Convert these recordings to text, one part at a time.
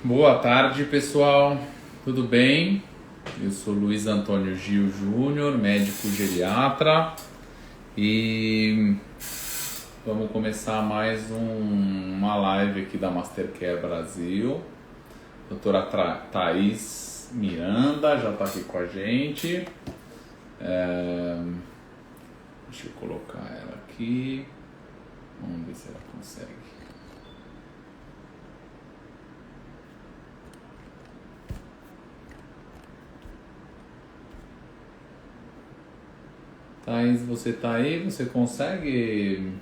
Boa tarde, pessoal. Tudo bem? Eu sou Luiz Antônio Gil Júnior, médico geriatra, e vamos começar mais uma live aqui da Mastercare Brasil. Doutora Thaís Miranda já está aqui com a gente. Deixa eu colocar ela aqui. Vamos ver se ela consegue. Thaís, você tá aí? Você consegue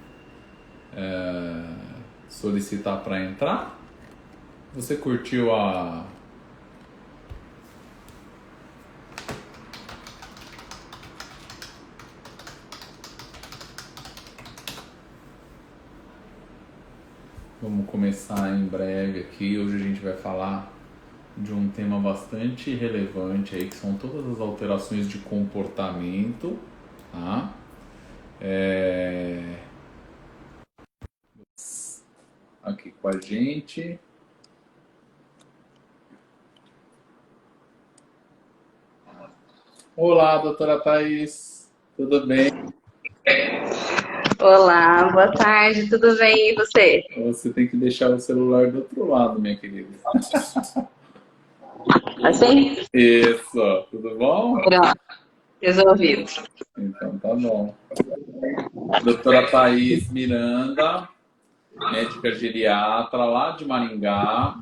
solicitar para entrar? Você curtiu a... Vamos começar em breve aqui. Hoje a gente vai falar de um tema bastante relevante aí, que são todas as alterações de comportamento, tá? Aqui com a gente. Olá, doutora Thaís, tudo bem? Olá, boa tarde, tudo bem? E você? Você tem que deixar o celular do outro lado, minha querida. Assim? Isso, tudo bom? Pronto, resolvido. Então tá bom. Doutora Thaís Miranda, médica geriatra lá de Maringá,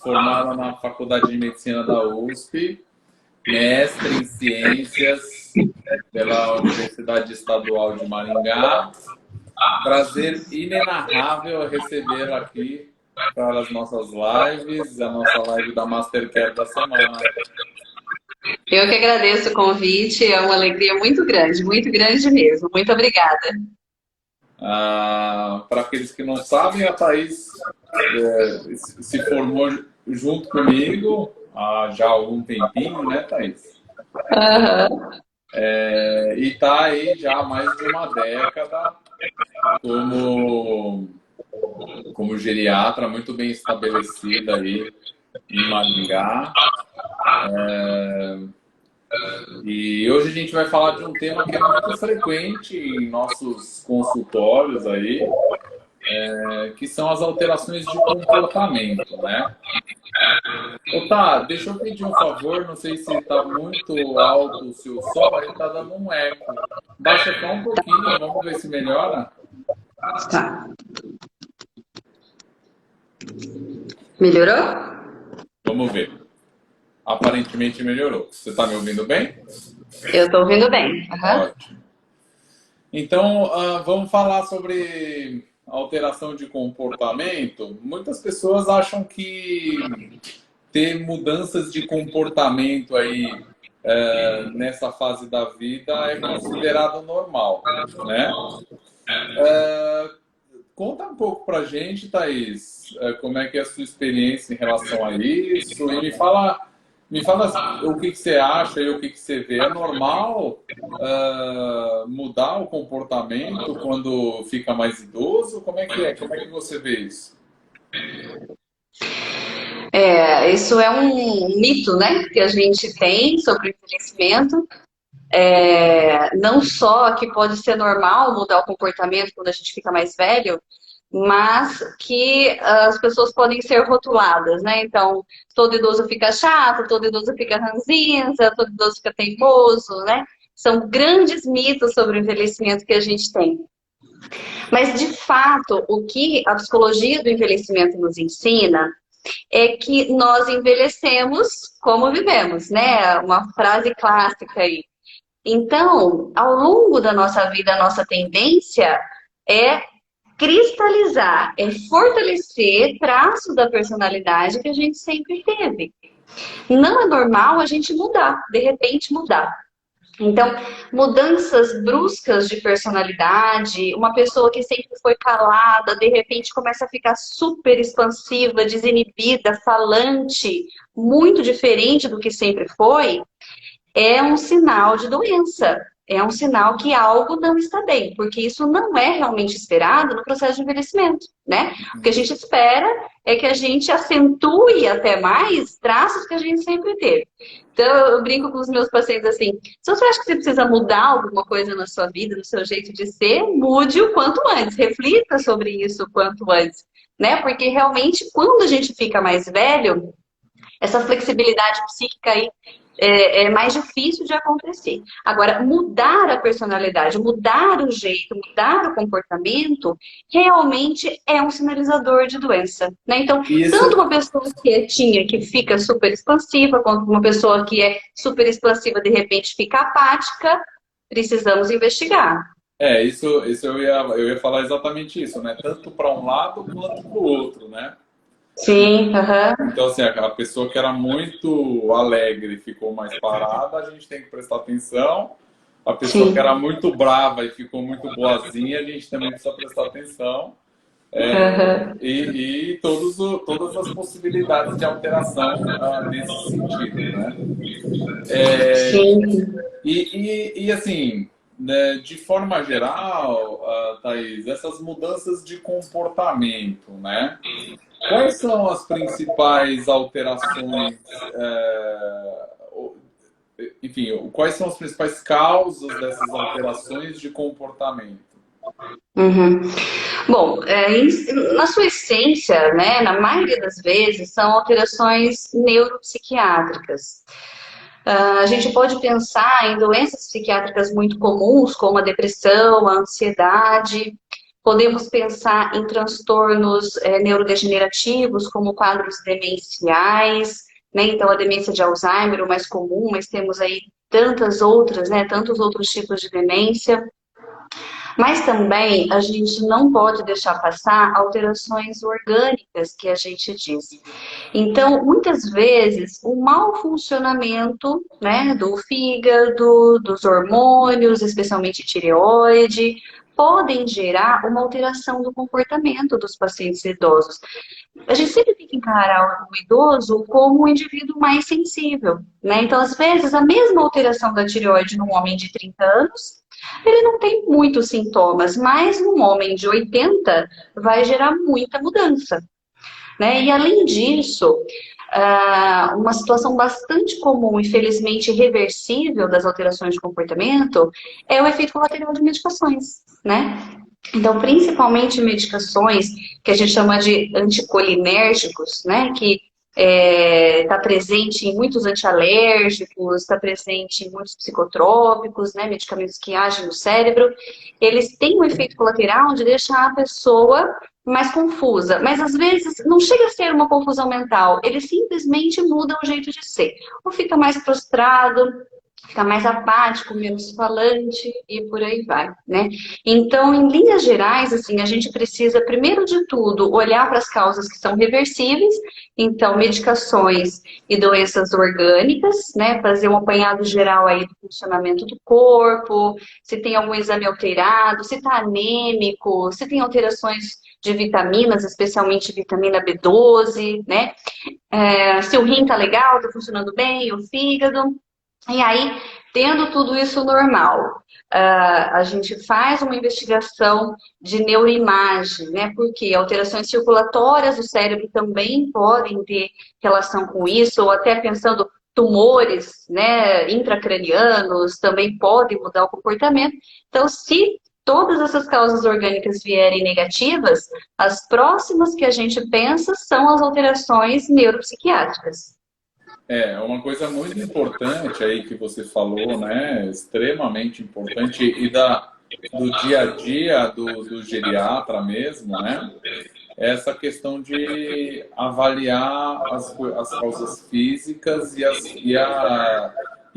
formada na Faculdade de Medicina da USP, mestre em ciências pela Universidade Estadual de Maringá. Prazer inenarrável recebê-la aqui para as nossas lives, a nossa live da Mastercare da semana. Eu que agradeço o convite, é uma alegria muito grande mesmo. Muito obrigada. Para aqueles que não sabem, a Thaís se formou junto comigo há já algum tempinho, né, Thaís? Aham. E está aí já há mais de uma década como, como geriatra, muito bem estabelecida aí em Maringá. E hoje a gente vai falar de um tema que é muito frequente em nossos consultórios aí, que são as alterações de comportamento, né? Tá, deixa eu pedir um favor, não sei se está muito alto o seu som, mas está dando um eco. Baixa só um pouquinho, vamos ver se melhora. Tá. Melhorou? Vamos ver. Aparentemente melhorou. Você está me ouvindo bem? Eu estou ouvindo bem. Aham. Ótimo. Então, vamos falar sobre alteração de comportamento. Muitas pessoas acham que ter mudanças de comportamento aí nessa fase da vida é considerado normal, né? Conta um pouco pra gente, Thaís, como é que é a sua experiência em relação a isso e me fala o que você acha e o que você vê. É normal mudar o comportamento quando fica mais idoso? Como é que é? Como é que você vê isso? Isso é um mito, né, que a gente tem sobre o envelhecimento. Não só que pode ser normal mudar o comportamento quando a gente fica mais velho, mas que as pessoas podem ser rotuladas, né? Então, todo idoso fica chato, todo idoso fica ranzinza, todo idoso fica teimoso, né? São grandes mitos sobre o envelhecimento que a gente tem. Mas, de fato, o que a psicologia do envelhecimento nos ensina é que nós envelhecemos como vivemos, né? Uma frase clássica aí. Então, ao longo da nossa vida, a nossa tendência é cristalizar, é fortalecer traços da personalidade que a gente sempre teve. Não é normal a gente mudar, de repente mudar. Então, mudanças bruscas de personalidade, uma pessoa que sempre foi calada, de repente começa a ficar super expansiva, desinibida, falante, muito diferente do que sempre foi, é um sinal de doença. É um sinal que algo não está bem, porque isso não é realmente esperado no processo de envelhecimento, né? O que a gente espera é que a gente acentue até mais traços que a gente sempre teve. Então, eu brinco com os meus pacientes assim, se você acha que você precisa mudar alguma coisa na sua vida, no seu jeito de ser, mude o quanto antes, reflita sobre isso o quanto antes, né? Porque realmente, quando a gente fica mais velho, essa flexibilidade psíquica aí é mais difícil de acontecer. Agora, mudar a personalidade, mudar o jeito, mudar o comportamento, realmente é um sinalizador de doença, né? Então, tanto Isso, uma pessoa quietinha que fica super expansiva, quanto uma pessoa que é super expansiva de repente fica apática, precisamos investigar. isso eu ia falar exatamente isso, né? Tanto para um lado quanto para o outro, né? Sim, aham, Então, assim, a pessoa que era muito alegre ficou mais parada, a gente tem que prestar atenção. A pessoa que era sim, muito brava e ficou muito boazinha, a gente também precisa prestar atenção. aham, Todas as possibilidades de alteração nesse sentido, né? sim. Assim, né, de forma geral, Thaís, essas mudanças de comportamento, né? Quais são as principais alterações, enfim, quais são as principais causas dessas alterações de comportamento? Uhum. Bom, na sua essência, né, na maioria das vezes, são alterações neuropsiquiátricas. A gente pode pensar em doenças psiquiátricas muito comuns, como a depressão, a ansiedade. Podemos pensar em transtornos neurodegenerativos, como quadros demenciais, né? Então, a demência de Alzheimer, o mais comum, mas temos aí tantas outras, né? Tantos outros tipos de demência. Mas também a gente não pode deixar passar alterações orgânicas que a gente diz. Então, muitas vezes, o mau funcionamento, né, do fígado, dos hormônios, especialmente tireoide, podem gerar uma alteração do comportamento dos pacientes idosos. A gente sempre tem que encarar o idoso como um indivíduo mais sensível, né? Então, às vezes, a mesma alteração da tireoide num homem de 30 anos, ele não tem muitos sintomas, mas num homem de 80 vai gerar muita mudança, né? E além disso, uma situação bastante comum e felizmente reversível das alterações de comportamento é o efeito colateral de medicações, né? Então, principalmente medicações que a gente chama de anticolinérgicos, né? Que está presente em muitos antialérgicos, está presente em muitos psicotrópicos, né? Medicamentos que agem no cérebro. Eles têm um efeito colateral de deixar a pessoa mais confusa, mas às vezes não chega a ser uma confusão mental, eles simplesmente mudam o jeito de ser. Ou fica mais prostrado, fica mais apático, menos falante e por aí vai, né? Então, em linhas gerais, assim, a gente precisa, primeiro de tudo, olhar para as causas que são reversíveis, então, medicações e doenças orgânicas, né? Fazer um apanhado geral aí do funcionamento do corpo, se tem algum exame alterado, se está anêmico, se tem alterações de vitaminas, especialmente vitamina B12, né? Se o rim tá legal, tá funcionando bem, o fígado. E aí, tendo tudo isso normal, a gente faz uma investigação de neuroimagem, né? Porque alterações circulatórias do cérebro também podem ter relação com isso, ou até pensando tumores, né, intracranianos também podem mudar o comportamento. Então, se todas essas causas orgânicas vierem negativas, as próximas que a gente pensa são as alterações neuropsiquiátricas. Uma coisa muito importante aí que você falou, né? Extremamente importante do dia a dia do geriatra mesmo, né? Essa questão de avaliar as causas físicas e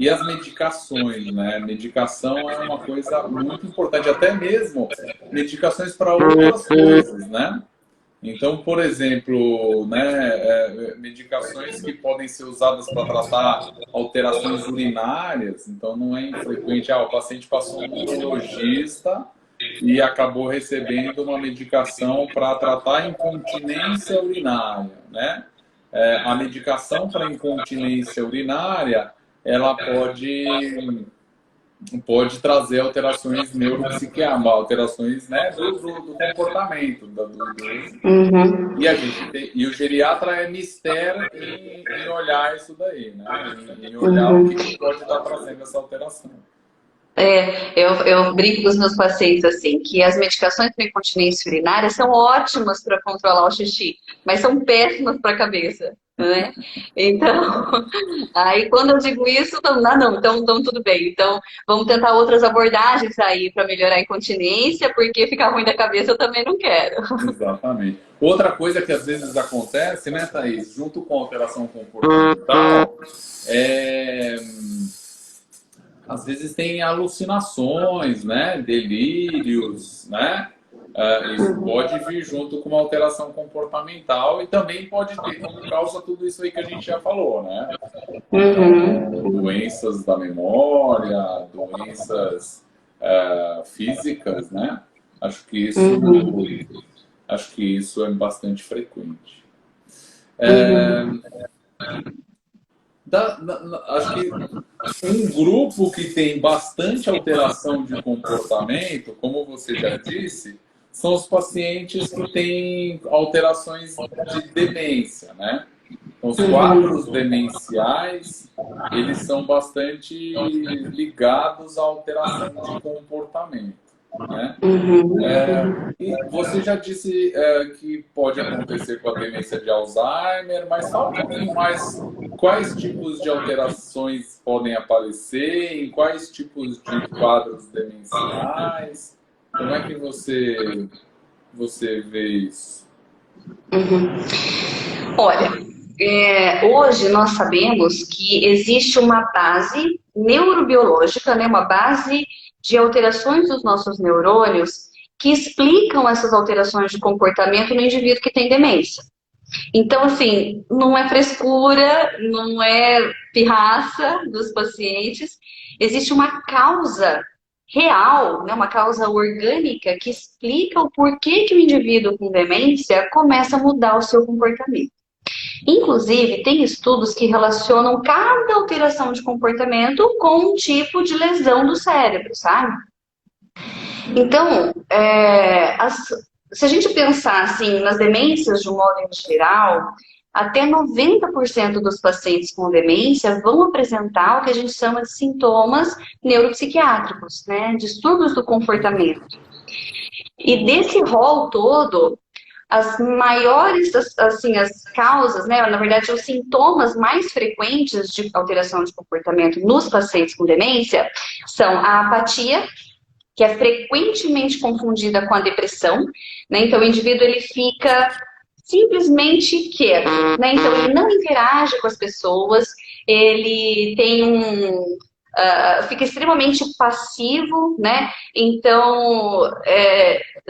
as medicações, né? Medicação é uma coisa muito importante, até mesmo medicações para outras coisas, né? Então, por exemplo, né, medicações que podem ser usadas para tratar alterações urinárias. Então, não é infrequente, o paciente passou no urologista e acabou recebendo uma medicação para tratar incontinência urinária, né? A medicação para incontinência urinária, ela pode pode trazer alterações neuropsiquiátricas, alterações, né, do comportamento. Uhum. E a gente e o geriatra é mister em olhar isso daí, né? Em olhar o Uhum. que pode estar trazendo essa alteração. Eu brinco com os meus pacientes assim, que as medicações para incontinência urinária são ótimas para controlar o xixi, mas são péssimas para a cabeça, né? Então, aí quando eu digo isso, não, então tudo bem. Então, vamos tentar outras abordagens aí para melhorar a incontinência, porque ficar ruim da cabeça eu também não quero. Exatamente. Outra coisa que às vezes acontece, né, Thaís, junto com a alteração comportamental, é às vezes tem alucinações, né? Delírios, né? Isso pode vir junto com uma alteração comportamental e também pode ter como causa tudo isso aí que a gente já falou, né? Então, Uhum. doenças da memória, doenças físicas, né? Acho que isso, Uhum. acho que isso é bastante frequente. Uhum. Acho que um grupo que tem bastante alteração de comportamento, como você já disse, são os pacientes que têm alterações de demência, né? Então, os quadros demenciais, eles são bastante ligados à alteração de comportamento, né? Uhum. E você já disse que pode acontecer com a demência de Alzheimer, mas fala um pouquinho mais quais tipos de alterações podem aparecer, em quais tipos de quadros demenciais, como é que você vê isso? Uhum. Olha, hoje nós sabemos que existe uma base neurobiológica, né, uma base de alterações dos nossos neurônios que explicam essas alterações de comportamento no indivíduo que tem demência. Então, assim, não é frescura, não é pirraça dos pacientes, existe uma causa real, né, uma causa orgânica que explica o porquê que o indivíduo com demência começa a mudar o seu comportamento. Inclusive, tem estudos que relacionam cada alteração de comportamento com um tipo de lesão do cérebro, sabe? Então, se a gente pensar assim, nas demências de um modo geral, até 90% dos pacientes com demência vão apresentar o que a gente chama de sintomas neuropsiquiátricos, né? Distúrbios do comportamento. E desse rol todo, as maiores, assim, as causas, né, na verdade, os sintomas mais frequentes de alteração de comportamento nos pacientes com demência são a apatia, que é frequentemente confundida com a depressão, né? Então, o indivíduo ele fica simplesmente quieto, né? Então, ele não interage com as pessoas, ele tem fica extremamente passivo, né? Então,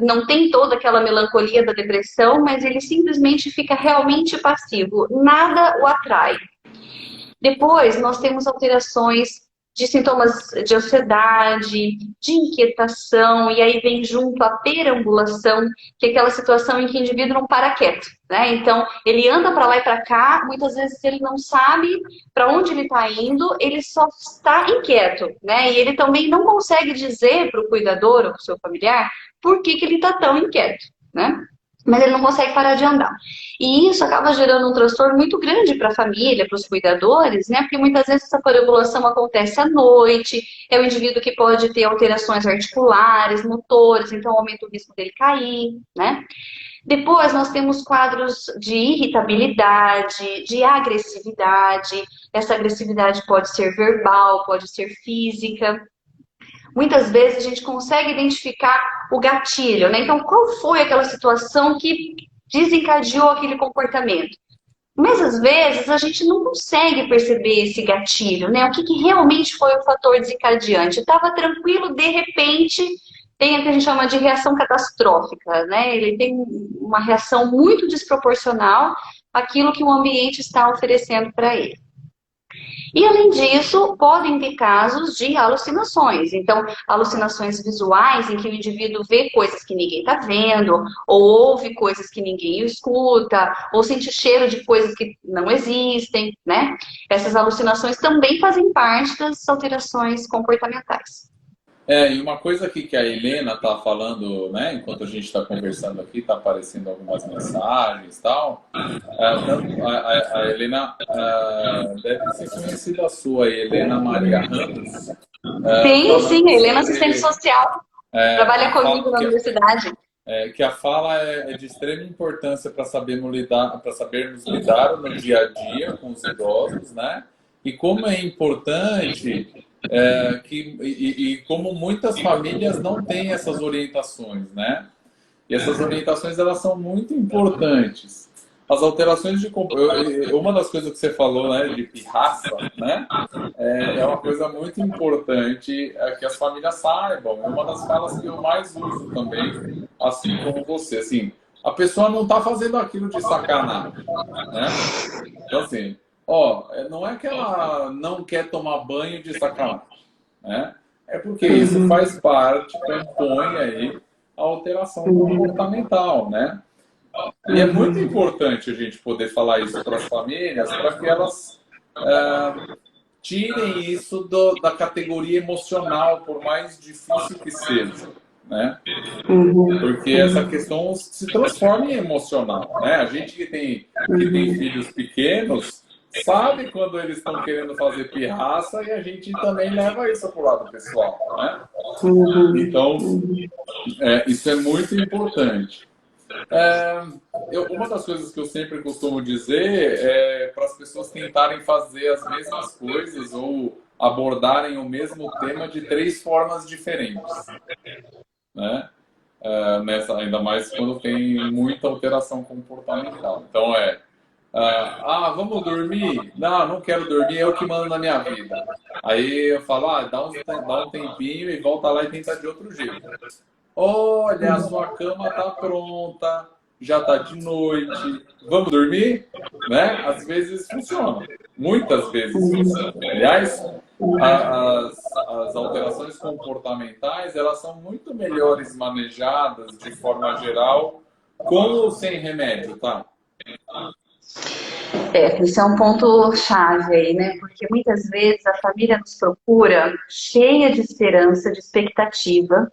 não tem toda aquela melancolia da depressão, mas ele simplesmente fica realmente passivo, nada o atrai. Depois, nós temos alterações de sintomas de ansiedade, de inquietação, e aí vem junto a perambulação, que é aquela situação em que o indivíduo não para quieto, né? Então, ele anda para lá e para cá, muitas vezes ele não sabe para onde ele está indo, ele só está inquieto, né? E ele também não consegue dizer para o cuidador ou para o seu familiar por que ele está tão inquieto, né? Mas ele não consegue parar de andar. E isso acaba gerando um transtorno muito grande para a família, para os cuidadores, né? Porque muitas vezes essa perambulação acontece à noite, é o indivíduo que pode ter alterações articulares, motores, então aumenta o risco dele cair, né? Depois nós temos quadros de irritabilidade, de agressividade. Essa agressividade pode ser verbal, pode ser física. Muitas vezes a gente consegue identificar o gatilho, né? Então, qual foi aquela situação que desencadeou aquele comportamento? Mas às vezes a gente não consegue perceber esse gatilho, né? O que realmente foi o fator desencadeante? Estava tranquilo, de repente tem o que a gente chama de reação catastrófica, né? Ele tem uma reação muito desproporcional àquilo que o ambiente está oferecendo para ele. E, além disso, podem ter casos de alucinações. Então, alucinações visuais, em que o indivíduo vê coisas que ninguém está vendo, ou ouve coisas que ninguém escuta, ou sente cheiro de coisas que não existem, né? Essas alucinações também fazem parte das alterações comportamentais. E uma coisa aqui que a Helena está falando, né, enquanto a gente está conversando aqui, está aparecendo algumas mensagens e tal. A Helena deve ser conhecida sua, Helena Maria Ramos, Sim, sim, falando a Helena é assistente sobre social, trabalha comigo na universidade. que a fala é de extrema importância para sabermos lidar no dia a dia com os idosos, né? E como é importante e como muitas famílias não têm essas orientações, né? E essas orientações elas são muito importantes. As alterações de uma das coisas que você falou, né, de pirraça, né, é uma coisa muito importante que as famílias saibam. É uma das falas que eu mais uso também, assim como você. Assim, a pessoa não está fazendo aquilo de sacanagem, né? Então assim, não é que ela não quer tomar banho de sacanagem, né? É porque isso faz parte, compõe aí a alteração comportamental, né? E é muito importante a gente poder falar isso para as famílias, para que elas tirem isso da categoria emocional, por mais difícil que seja, né? Porque essa questão se transforma em emocional, né? A gente que tem filhos pequenos sabe quando eles estão querendo fazer pirraça e a gente também leva isso para o lado pessoal, né? Então, isso é muito importante. Uma das coisas que eu sempre costumo dizer é para as pessoas tentarem fazer as mesmas coisas ou abordarem o mesmo tema de 3 formas diferentes, né? Ainda mais quando tem muita alteração comportamental. Então vamos dormir? Não, não quero dormir, eu que mando na minha vida. Aí eu falo, dá um tempinho e volta lá e tenta de outro jeito. Olha, a sua cama está pronta, já está de noite, vamos dormir? Né? Às vezes funciona, muitas vezes funciona. Aliás, as alterações comportamentais, elas são muito melhores manejadas de forma geral, com ou sem remédio, tá? Esse é um ponto chave aí, né? Porque muitas vezes a família nos procura cheia de esperança, de expectativa,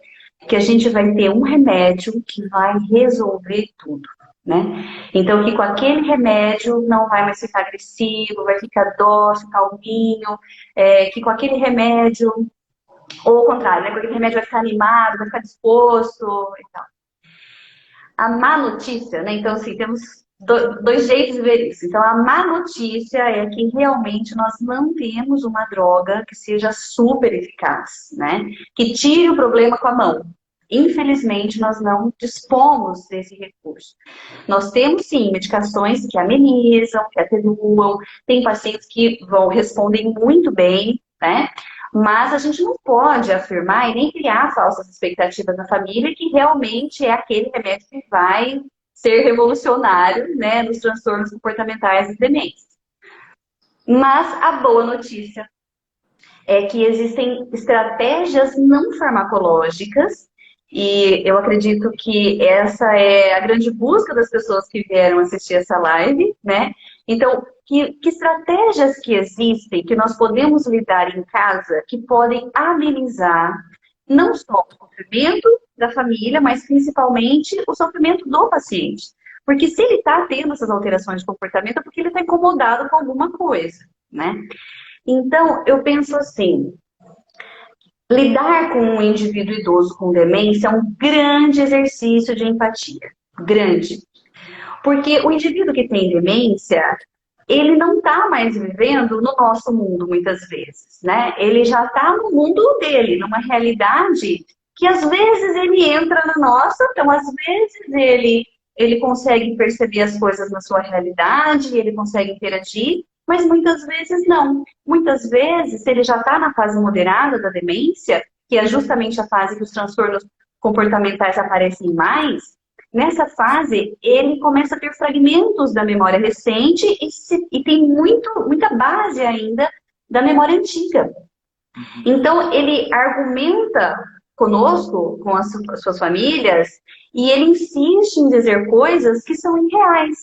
que a gente vai ter um remédio que vai resolver tudo, né? Então, que com aquele remédio não vai mais ficar agressivo, vai ficar dócil, calminho, que com aquele remédio, ou ao contrário, né? Com aquele remédio vai ficar animado, vai ficar disposto e tal. A má notícia, né? Então, assim, temos dois jeitos de ver isso. Então, a má notícia é que realmente nós não temos uma droga que seja super eficaz, né? Que tire o problema com a mão. Infelizmente, nós não dispomos desse recurso. Nós temos, sim, medicações que amenizam, que atenuam. Tem pacientes que respondem muito bem, né? Mas a gente não pode afirmar e nem criar falsas expectativas na família que realmente é aquele remédio que vai ser revolucionário, né, nos transtornos comportamentais e demências. Mas a boa notícia é que existem estratégias não farmacológicas e eu acredito que essa é a grande busca das pessoas que vieram assistir essa live, né? Então, que estratégias que existem, que nós podemos lidar em casa, que podem amenizar não só o sofrimento da família, mas principalmente o sofrimento do paciente. Porque se ele está tendo essas alterações de comportamento, é porque ele está incomodado com alguma coisa, né? Então, eu penso assim, lidar com um indivíduo idoso com demência é um grande exercício de empatia. Grande. Porque o indivíduo que tem demência, ele não está mais vivendo no nosso mundo, muitas vezes, né? Ele já está no mundo dele, numa realidade que às vezes ele entra na nossa, então às vezes ele consegue perceber as coisas na sua realidade, ele consegue interagir, mas muitas vezes não. Muitas vezes, se ele já está na fase moderada da demência, que é justamente a fase que os transtornos comportamentais aparecem mais, nessa fase, ele começa a ter fragmentos da memória recente e tem muita base ainda da memória antiga. Então, ele argumenta conosco, com as suas famílias, e ele insiste em dizer coisas que são irreais.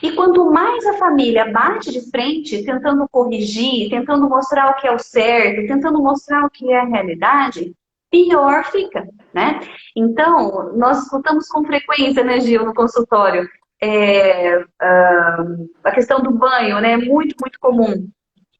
E quanto mais a família bate de frente, tentando corrigir, tentando mostrar o que é o certo, tentando mostrar o que é a realidade, pior fica, né? Então, nós escutamos com frequência, né, Gil, no consultório, a questão do banho, né? É muito, muito comum.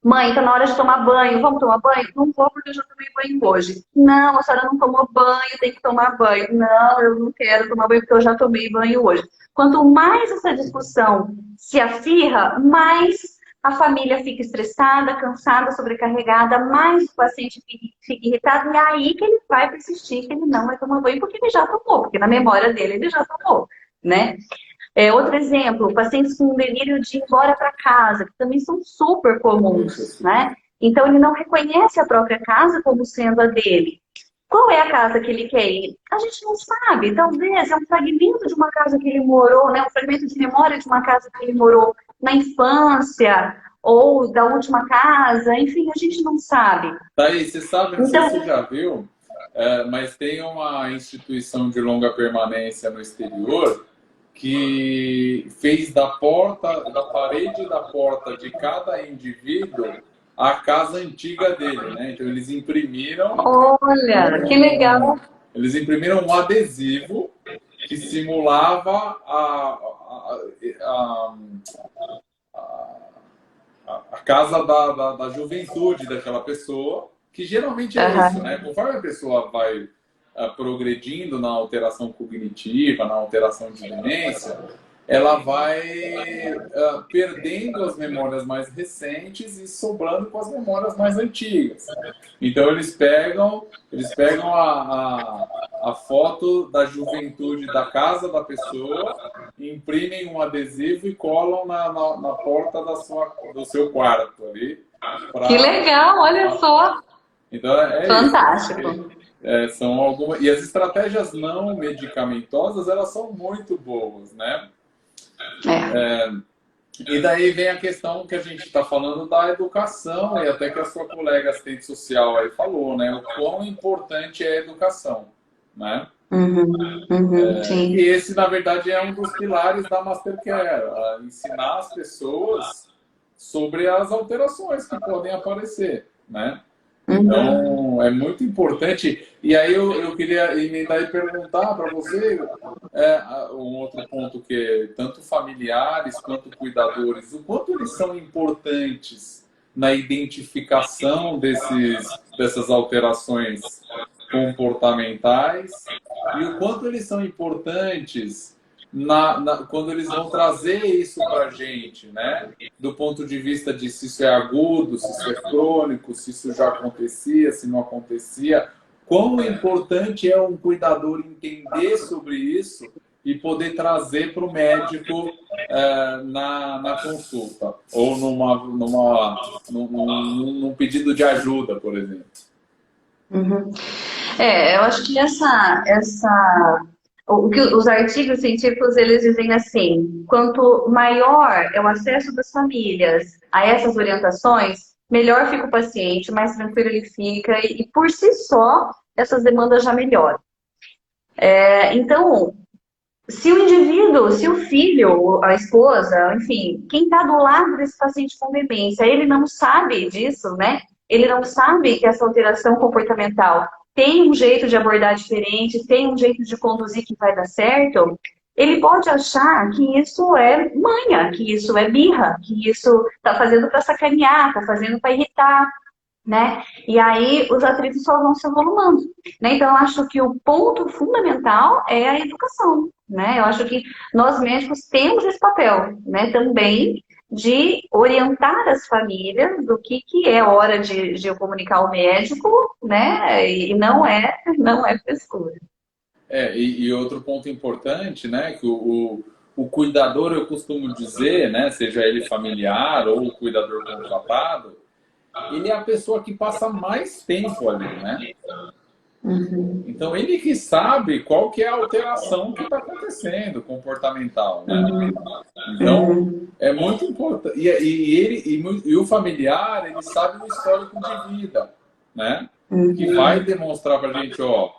Mãe, tá na hora de tomar banho, vamos tomar banho? Não vou porque eu já tomei banho hoje. Não, a senhora não tomou banho, tem que tomar banho. Não, eu não quero tomar banho porque eu já tomei banho hoje. Quanto mais essa discussão se acirra, mais a família fica estressada, cansada, sobrecarregada, mais o paciente fica irritado, e é aí que ele vai persistir que ele não vai tomar banho porque ele já tomou, porque na memória dele ele já tomou, né? Outro exemplo, pacientes com delírio de ir embora para casa, que também são super comuns, né? Então, ele não reconhece a própria casa como sendo a dele. Qual é a casa que ele quer ir? A gente não sabe. Talvez é um fragmento de uma casa que ele morou, né? Um fragmento de memória de uma casa que ele morou na infância, ou da última casa, enfim, a gente não sabe. Thaís, você sabe, não sei se você já viu, mas tem uma instituição de longa permanência no exterior que fez da parede da porta de cada indivíduo a casa antiga dele, né? Então eles imprimiram... Olha, que legal! Eles imprimiram um adesivo que simulava a casa da juventude daquela pessoa, que geralmente é isso, né? Conforme a pessoa vai progredindo na alteração cognitiva, na alteração de demência, ela vai perdendo as memórias mais recentes e sobrando com as memórias mais antigas. Então eles pegam a foto da juventude da casa da pessoa, imprimem um adesivo e colam na porta do seu quarto ali. Que legal, olha só! Então fantástico! Isso. São algumas... E as estratégias não medicamentosas, elas são muito boas, né? E daí vem a questão que a gente está falando da educação, e até que a sua colega assistente social aí falou, né? O quão importante é a educação, né? Sim. E esse, na verdade, é um dos pilares da Mastercare, ensinar as pessoas sobre as alterações que podem aparecer, né? Então, é muito importante. E aí eu queria emendar e perguntar para você um outro ponto que tanto familiares quanto cuidadores, o quanto eles são importantes na identificação dessas alterações comportamentais e o quanto eles são importantes quando eles vão trazer isso para a gente, né? Do ponto de vista de se isso é agudo, se isso é crônico, se isso já acontecia, se não acontecia. Quão importante é um cuidador entender sobre isso e poder trazer para o médico na consulta ou num pedido de ajuda, por exemplo. Eu acho que o que os artigos científicos eles dizem assim: quanto maior é o acesso das famílias a essas orientações, melhor fica o paciente, mais tranquilo ele fica e por si só essas demandas já melhoram. Então, se o indivíduo, se o filho, a esposa, enfim, quem está do lado desse paciente com demência, ele não sabe disso, né? Ele não sabe que essa alteração comportamental tem um jeito de abordar diferente, tem um jeito de conduzir que vai dar certo, ele pode achar que isso é manha, que isso é birra, que isso está fazendo para sacanear, está fazendo para irritar, né? E aí os atritos só vão se avolumando, né? Então eu acho que o ponto fundamental é a educação, né? Eu acho que nós médicos temos esse papel, né? Também de orientar as famílias do que é hora de eu comunicar ao médico, né? E não é frescura. E outro ponto importante, né? Que o cuidador, eu costumo dizer, né? Seja ele familiar ou o cuidador contratado, ele é a pessoa que passa mais tempo ali, né? Uhum. Então, ele que sabe qual que é a alteração que está acontecendo, comportamental, né? Uhum. Então, Uhum. é muito importante. E o familiar, ele sabe o histórico de vida, né? Que vai Uhum. demonstrar para a gente, ó,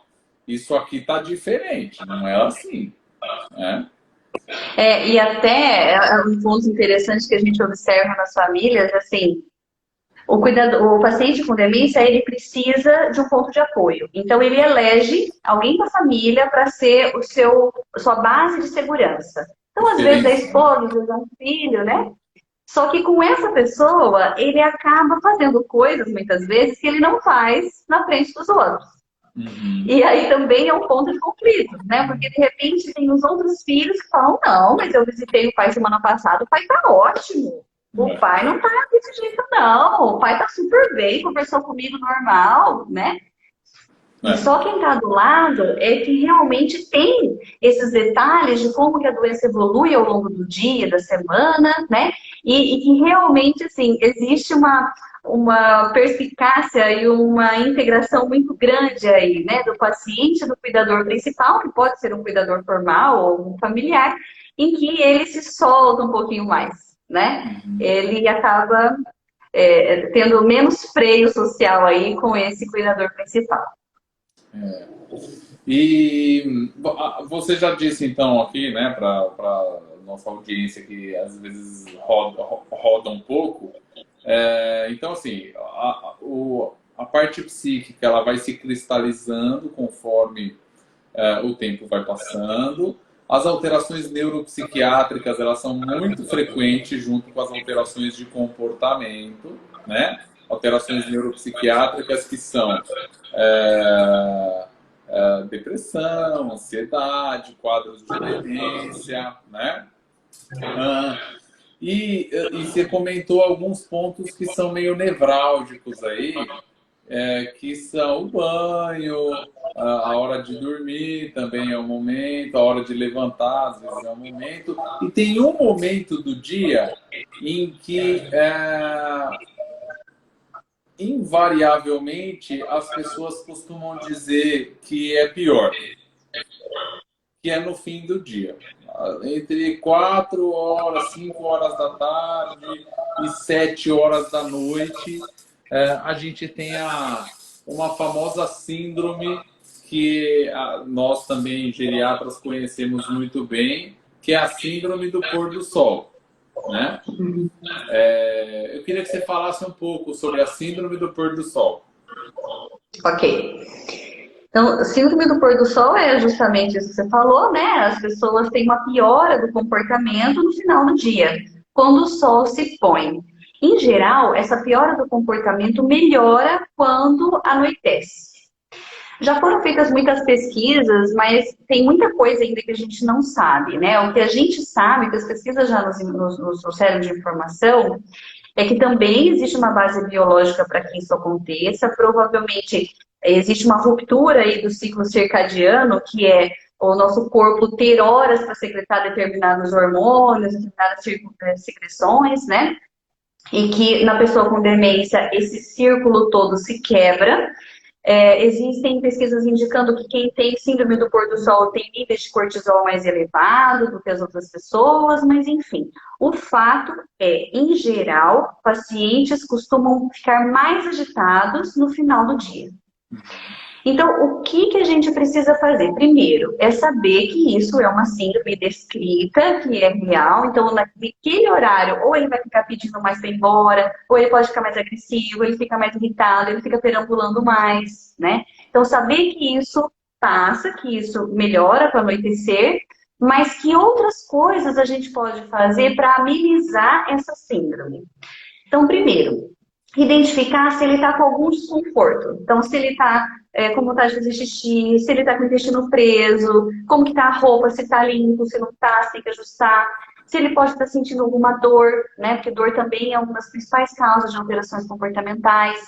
isso aqui tá diferente, não é assim, né? E até um ponto interessante que a gente observa nas famílias, assim, o paciente com demência, ele precisa de um ponto de apoio. Então, ele elege alguém da família para ser sua base de segurança. Então, às vezes, é Referência, né? esposa, às vezes é um filho, né? Só que com essa pessoa, ele acaba fazendo coisas, muitas vezes, que ele não faz na frente dos outros. Uhum. E aí também é um ponto de conflito, né? Porque de repente tem os outros filhos que falam, não, mas eu visitei o pai semana passada, o pai tá ótimo. O É, pai não tá desse jeito, não. O pai tá super bem, conversou comigo normal, né? E é, só quem está do lado é que realmente tem esses detalhes de como que a doença evolui ao longo do dia, da semana, né? E que realmente, assim, existe uma perspicácia e uma integração muito grande aí, né? Do paciente, do cuidador principal, que pode ser um cuidador formal ou um familiar, em que ele se solta um pouquinho mais, né? uhum. Ele acaba tendo menos freio social aí com esse cuidador principal. E você já disse então aqui, né, para nossa audiência que às vezes roda um pouco. Então, assim, a parte psíquica ela vai se cristalizando conforme o tempo vai passando. As alterações neuropsiquiátricas elas são muito frequentes junto com as alterações de comportamento, né? Alterações neuropsiquiátricas que são é, depressão, ansiedade, quadros de demência, né? Ah, e você comentou alguns pontos que são meio nevrálgicos aí, que são o banho, a hora de dormir também é um momento, a hora de levantar às vezes é um momento, e tem um momento do dia em que invariavelmente as pessoas costumam dizer que é pior, que é no fim do dia. Entre 4 horas, 5 horas da tarde e 7 horas da noite, a gente tem uma famosa síndrome que nós também, geriatras, conhecemos muito bem, que é a síndrome do pôr do sol. Né? Eu queria que você falasse um pouco sobre a síndrome do pôr do sol. Ok. Então, síndrome do pôr do sol é justamente isso que você falou, né? As pessoas têm uma piora do comportamento no final do dia, quando o sol se põe. Em geral, essa piora do comportamento melhora quando anoitece. Já foram feitas muitas pesquisas, mas tem muita coisa ainda que a gente não sabe, né? O que a gente sabe, que as pesquisas já nos trouxeram de informação, é que também existe uma base biológica para que isso aconteça. Provavelmente existe uma ruptura aí do ciclo circadiano, que é o nosso corpo ter horas para secretar determinados hormônios, determinadas secreções, né? E que na pessoa com demência esse círculo todo se quebra. Existem pesquisas indicando que quem tem síndrome do pôr do sol tem níveis de cortisol mais elevados do que as outras pessoas, mas enfim. O fato é, em geral, pacientes costumam ficar mais agitados no final do dia. Então, o que a gente precisa fazer? Primeiro, é saber que isso é uma síndrome descrita, que é real. Então, naquele horário, ou ele vai ficar pedindo mais para ir embora, ou ele pode ficar mais agressivo, ele fica mais irritado, ele fica perambulando mais, né? Então, saber que isso passa, que isso melhora para o anoitecer, mas que outras coisas a gente pode fazer para amenizar essa síndrome. Então, primeiro, identificar se ele está com algum desconforto. Então, se ele está com vontade de fazer xixi, se ele está com o intestino preso, como que está a roupa, se está limpo, se não está, se tem que ajustar. Se ele pode estar sentindo alguma dor, né? Porque dor também é uma das principais causas de alterações comportamentais.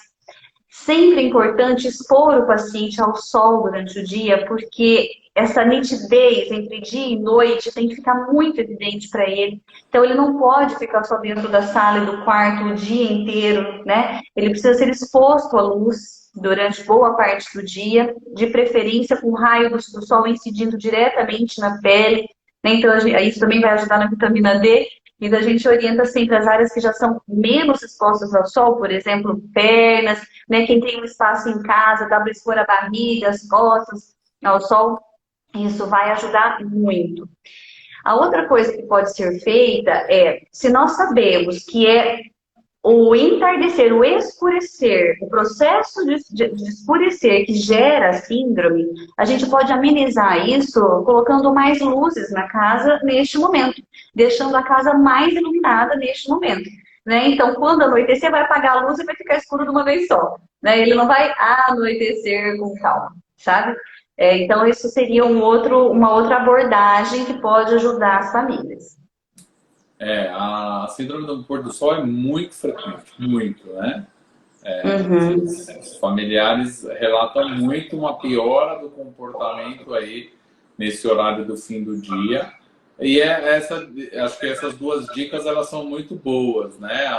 Sempre é importante expor o paciente ao sol durante o dia, porque essa nitidez entre dia e noite tem que ficar muito evidente para ele. Então, ele não pode ficar só dentro da sala e do quarto o dia inteiro, né? Ele precisa ser exposto à luz. durante boa parte do dia, de preferência com raio do sol incidindo diretamente na pele, né? Então isso também vai ajudar na vitamina D. Então a gente orienta sempre as áreas que já são menos expostas ao sol, por exemplo, pernas, né? Quem tem um espaço em casa, dá para expor a barriga, as costas ao sol, isso vai ajudar muito. A outra coisa que pode ser feita é, se nós sabemos que é o entardecer, o escurecer, o processo de escurecer que gera a síndrome, a gente pode amenizar isso colocando mais luzes na casa neste momento, deixando a casa mais iluminada neste momento. Né? Então, quando anoitecer, vai apagar a luz e vai ficar escuro de uma vez só. Né? Ele não vai anoitecer com calma, sabe? Então, isso seria uma outra abordagem que pode ajudar as famílias. A síndrome do pôr do sol é muito frequente, muito, né? Os familiares relatam muito uma piora do comportamento aí nesse horário do fim do dia. E acho que essas duas dicas elas são muito boas, né?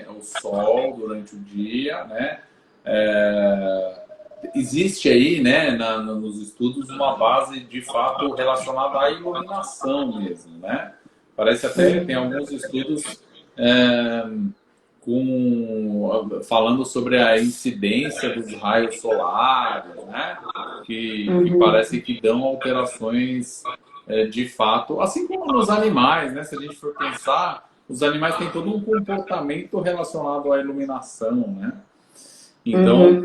O sol durante o dia, né? Existe aí, né, nos estudos uma base de fato relacionada à iluminação mesmo, né? Parece até que tem alguns estudos falando sobre a incidência dos raios solares, né? Que parece que dão alterações de fato, assim como nos animais, né? Se a gente for pensar, os animais têm todo um comportamento relacionado à iluminação, né? Então,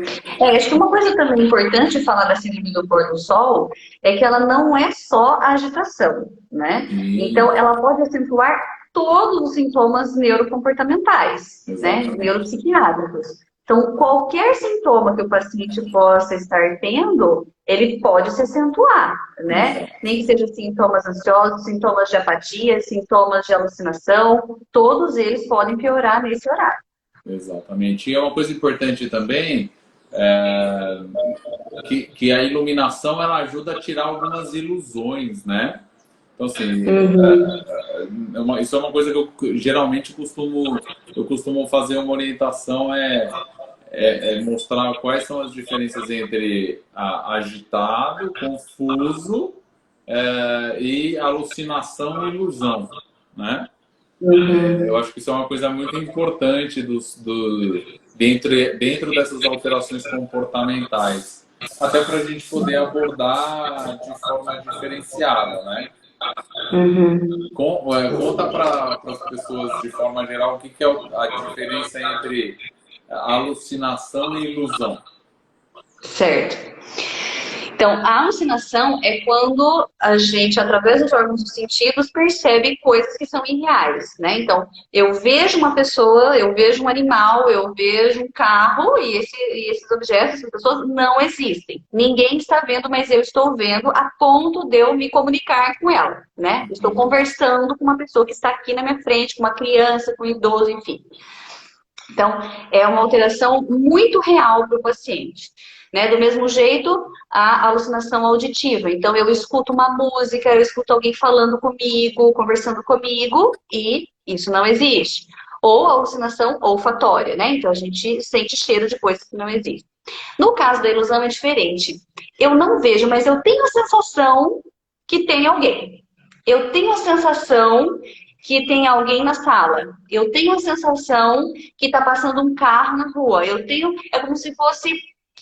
acho que uma coisa também importante falar da síndrome do pôr do sol é que ela não é só a agitação, né? Então, ela pode acentuar todos os sintomas neurocomportamentais, né? Neuropsiquiátricos. Então, qualquer sintoma que o paciente possa estar tendo, ele pode se acentuar, né? Nem que sejam sintomas ansiosos, sintomas de apatia, sintomas de alucinação, todos eles podem piorar nesse horário. Exatamente. E é uma coisa importante também, que a iluminação ela ajuda a tirar algumas ilusões, né? Então, assim, isso é uma coisa que eu geralmente costumo fazer uma orientação, mostrar quais são as diferenças entre agitado, confuso e alucinação e ilusão, né? Eu acho que isso é uma coisa muito importante dentro dessas alterações comportamentais. Até para a gente poder abordar de forma diferenciada, né? Conta para as pessoas, de forma geral, o que é a diferença entre alucinação e ilusão. Certo. Então, a alucinação é quando a gente, através dos órgãos dos sentidos, percebe coisas que são irreais, né? Então, eu vejo uma pessoa, eu vejo um animal, eu vejo um carro e esses objetos, essas pessoas não existem. Ninguém está vendo, mas eu estou vendo a ponto de eu me comunicar com ela, né? Estou conversando com uma pessoa que está aqui na minha frente, com uma criança, com um idoso, enfim. Então, é uma alteração muito real para o paciente. Né? Do mesmo jeito, a alucinação auditiva. Então, eu escuto uma música, eu escuto alguém falando comigo, conversando comigo, e isso não existe. Ou a alucinação olfatória, né? Então, a gente sente cheiro de coisas que não existem. No caso da ilusão é diferente. Eu não vejo, mas eu tenho a sensação que tem alguém. Eu tenho a sensação que tem alguém na sala. Eu tenho a sensação que está passando um carro na rua. É como se fosse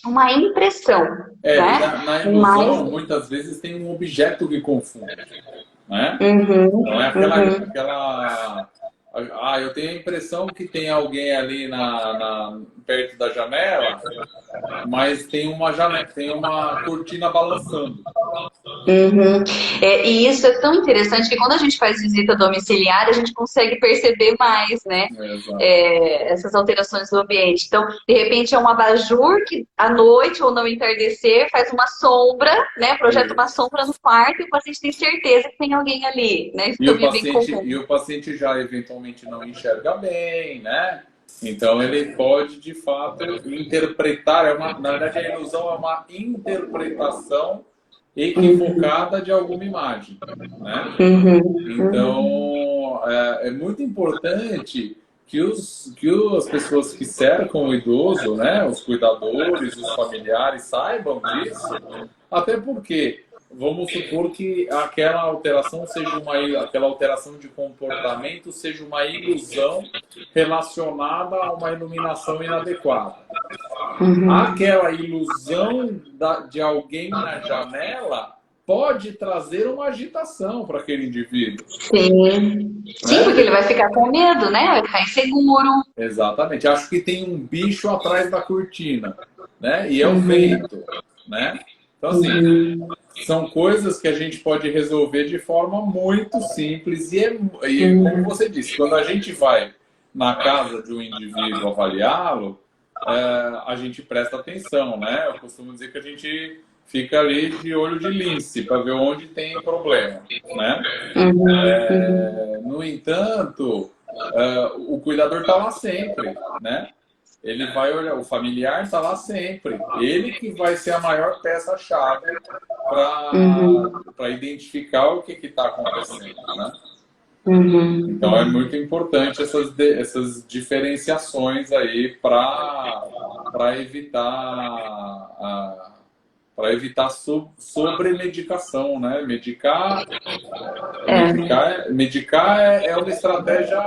uma impressão. Né? Na ilusão, muitas vezes tem um objeto que confunde. Né? Não é aquela... eu tenho a impressão que tem alguém ali perto da janela, mas tem uma cortina balançando. E isso é tão interessante que quando a gente faz visita domiciliar, a gente consegue perceber mais, né? Essas alterações do ambiente. Então, de repente, é um abajur que à noite ou no entardecer faz uma sombra, né? Projeta uma sombra no quarto e o paciente tem certeza que tem alguém ali, né? E o paciente já eventualmente não enxerga bem, né? Então ele pode, de fato, interpretar. Na verdade, a ilusão é uma interpretação equivocada de alguma imagem, né? Então, é muito importante as pessoas que cercam o idoso, né, os cuidadores, os familiares, saibam disso, até porque vamos supor que aquela alteração aquela alteração de comportamento seja uma ilusão relacionada a uma iluminação inadequada. Aquela ilusão de alguém na janela pode trazer uma agitação para aquele indivíduo. Sim. Sim, porque ele vai ficar com medo, né? Vai ficar inseguro. Exatamente. Acho que tem um bicho atrás da cortina, né? E é o vento, né? Então, assim, são coisas que a gente pode resolver de forma muito simples. E como você disse, quando a gente vai na casa de um indivíduo avaliá-lo, a gente presta atenção, né? Eu costumo dizer que a gente fica ali de olho de lince para ver onde tem problema, né? No entanto, o cuidador está lá sempre, né? Ele vai olhar, o familiar está lá sempre. Ele que vai ser a maior peça-chave para identificar o que está acontecendo, né? Então é muito importante essas diferenciações aí para evitar sobremedicação, né? Medicar é uma estratégia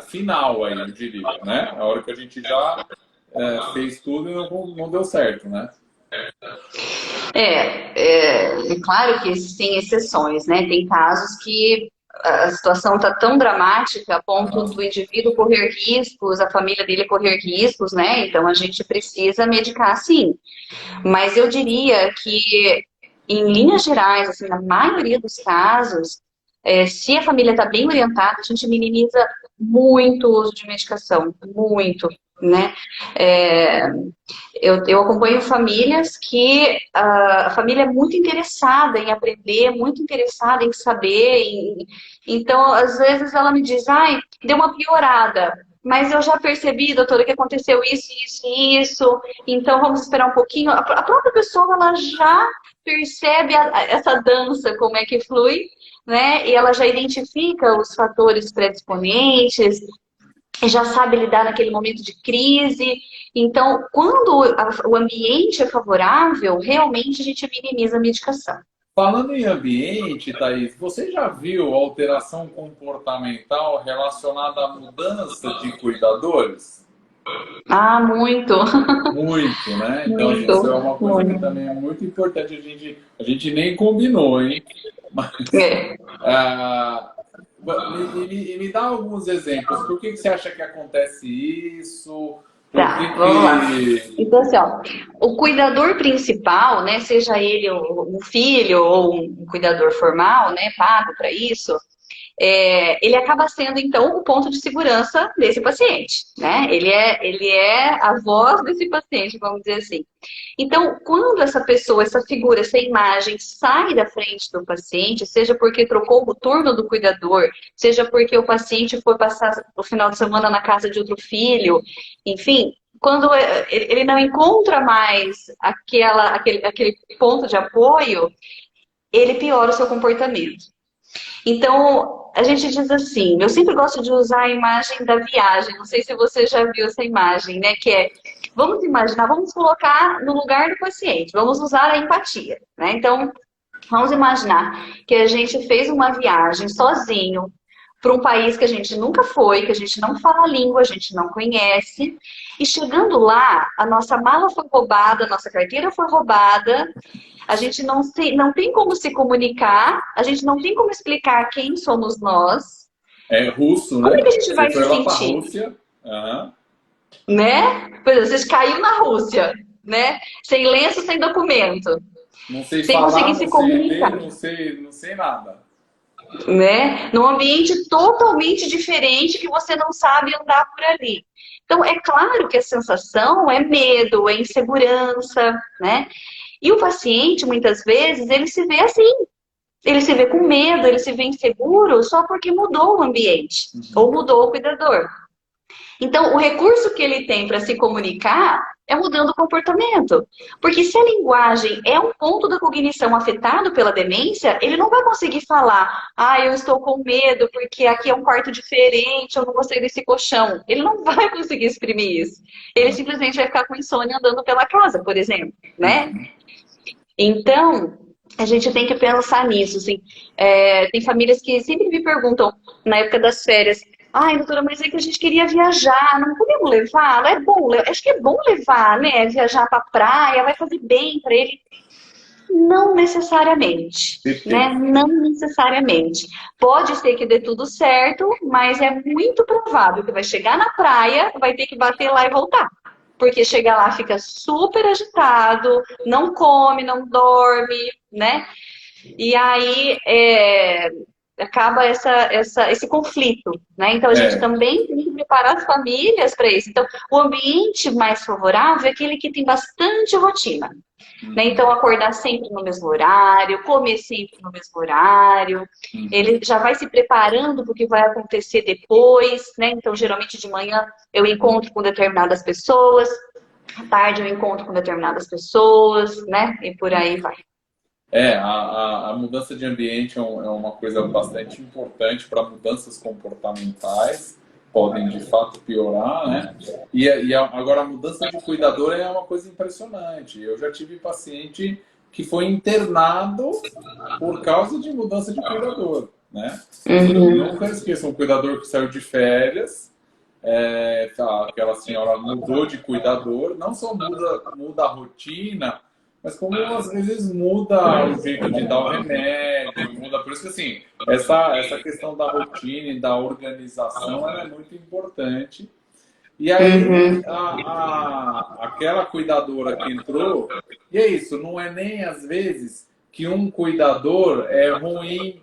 final aí, eu diria, né? A hora que a gente já fez tudo e não deu certo, né? É claro que existem exceções, né? Tem casos que a situação está tão dramática a ponto do indivíduo correr riscos, a família dele correr riscos, né? Então a gente precisa medicar sim. Mas eu diria que, em linhas gerais, assim, na maioria dos casos, se a família está bem orientada, a gente minimiza muito o uso de medicação, muito, né? Eu acompanho famílias que a família é muito interessada em aprender, muito interessada em saber. Então, às vezes ela me diz, ai, deu uma piorada, mas eu já percebi, doutora, que aconteceu isso, isso e isso, então vamos esperar um pouquinho. A própria pessoa, ela já percebe essa dança, como é que flui, né? E ela já identifica os fatores predisponentes, já sabe lidar naquele momento de crise. Então, quando o ambiente é favorável, realmente a gente minimiza a medicação. Falando em ambiente, Thaís, você já viu alteração comportamental relacionada à mudança de cuidadores? Ah, muito. Muito, né? Então, Muito, isso é uma coisa que muito. também é muito importante. A gente nem combinou, hein? Mas, me dá alguns exemplos. Por que você acha que acontece isso? Tá, vamos lá. Então, assim, ó, o cuidador principal, né, seja ele um filho ou um cuidador formal, né, pago para isso, ele acaba sendo, então, o ponto de segurança desse paciente, né? Ele é a voz desse paciente, vamos dizer assim. Então, quando essa pessoa, essa figura, essa imagem sai da frente do paciente, seja porque trocou o turno do cuidador, seja porque o paciente foi passar o final de semana na casa de outro filho, enfim, quando ele não encontra mais aquele ponto de apoio, ele piora o seu comportamento. Então, a gente diz assim, eu sempre gosto de usar a imagem da viagem, não sei se você já viu essa imagem, né? Que é, vamos imaginar, vamos colocar no lugar do paciente, vamos usar a empatia, né? Então, vamos imaginar que a gente fez uma viagem sozinho para um país que a gente nunca foi, que a gente não fala a língua, a gente não conhece, e chegando lá, a nossa mala foi roubada, a nossa carteira foi roubada, a gente não tem como se comunicar, a gente não tem como explicar quem somos nós. É russo, né? Como é que a gente vai Você se foi lá para a sentir? Rússia. Né? Por exemplo, você caiu na Rússia, né? Sem lenço, sem documento. Não sei sem falar, conseguir não se sei comunicar. ler, não sei nada. Né? Num ambiente totalmente diferente que você não sabe andar por ali. Então, é claro que a sensação é medo, é insegurança, né? E o paciente, muitas vezes, ele se vê assim. Ele se vê com medo, ele se vê inseguro só porque mudou o ambiente ou mudou o cuidador. Então, o recurso que ele tem para se comunicar é mudando o comportamento. Porque se a linguagem é um ponto da cognição afetado pela demência, ele não vai conseguir falar, eu estou com medo porque aqui é um quarto diferente, eu não gostei desse colchão. Ele não vai conseguir exprimir isso. Ele simplesmente vai ficar com insônia andando pela casa, por exemplo, né? Então, a gente tem que pensar nisso, assim. Tem famílias que sempre me perguntam, na época das férias, doutora, mas é que a gente queria viajar, não podemos levar? É bom, acho que é bom levar, né? Viajar para a praia, vai fazer bem para ele. Não necessariamente, né? Não necessariamente. Pode ser que dê tudo certo, mas é muito provável que vai chegar na praia, vai ter que bater lá e voltar. Porque chega lá, fica super agitado, não come, não dorme, né? E aí acaba esse conflito, né? Então a gente também tem que preparar as famílias para isso. Então, o ambiente mais favorável é aquele que tem bastante rotina. Né? Então, acordar sempre no mesmo horário, comer sempre no mesmo horário, ele já vai se preparando para o que vai acontecer depois, né? Então, geralmente de manhã eu encontro com determinadas pessoas, à tarde eu encontro com determinadas pessoas, né? E por aí vai. A mudança de ambiente é uma coisa bastante importante para mudanças comportamentais, podem de fato piorar, né? Agora a mudança de cuidador é uma coisa impressionante. Eu já tive paciente que foi internado por causa de mudança de cuidador, né? Eu nunca esqueço um cuidador que saiu de férias, aquela senhora mudou de cuidador, não só muda a rotina, mas como às vezes muda o jeito de dar o remédio, muda. Por isso que assim, essa questão da rotina e da organização ela é muito importante. E aí aquela cuidadora que entrou, e é isso, não é nem às vezes que um cuidador é ruim,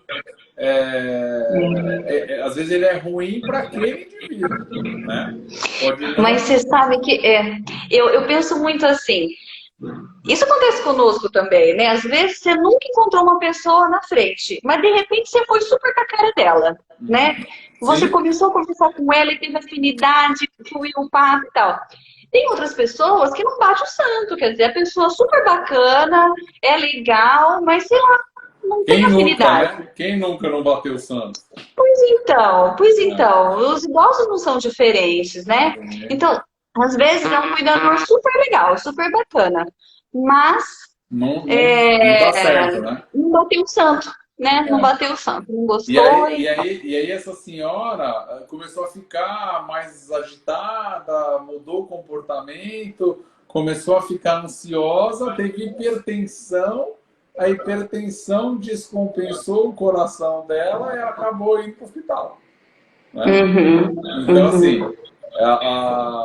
às vezes ele é ruim para aquele indivíduo, né? Mas você sabe que eu penso muito assim. Isso acontece conosco também, né? Às vezes você nunca encontrou uma pessoa na frente, mas de repente você foi super com a cara dela, né? Você começou a conversar com ela e teve afinidade, fluiu o papo e tal. Tem outras pessoas que não bate o santo, quer dizer, a pessoa super bacana, é legal, mas sei lá, não tem afinidade. Nunca, né? Quem nunca não bateu o santo? Pois então, os idosos não são diferentes, né? Então, às vezes é um cuidador super legal, super bacana, mas não dá certo, né? não bateu o santo, né? Não bateu o santo, não gostou. E aí essa senhora começou a ficar mais agitada, mudou o comportamento, começou a ficar ansiosa, teve hipertensão, a hipertensão descompensou o coração dela e ela acabou indo para o hospital. Né? Então, assim,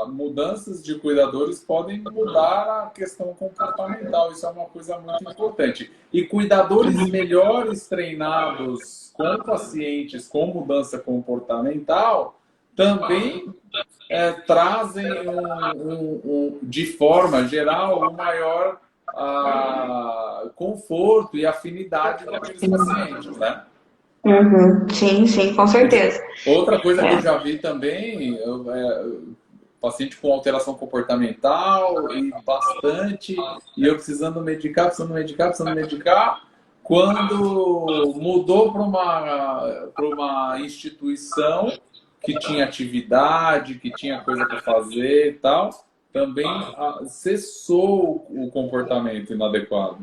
mudanças de cuidadores podem mudar a questão comportamental. Isso é uma coisa muito importante. E cuidadores melhores treinados com pacientes com mudança comportamental também trazem, de forma geral, um maior conforto e afinidade com aqueles pacientes, né? Sim, com certeza. Outra coisa que eu já vi também, paciente com alteração comportamental e bastante, e eu precisando medicar, quando mudou para uma instituição que tinha atividade, que tinha coisa para fazer e tal, também cessou o comportamento inadequado.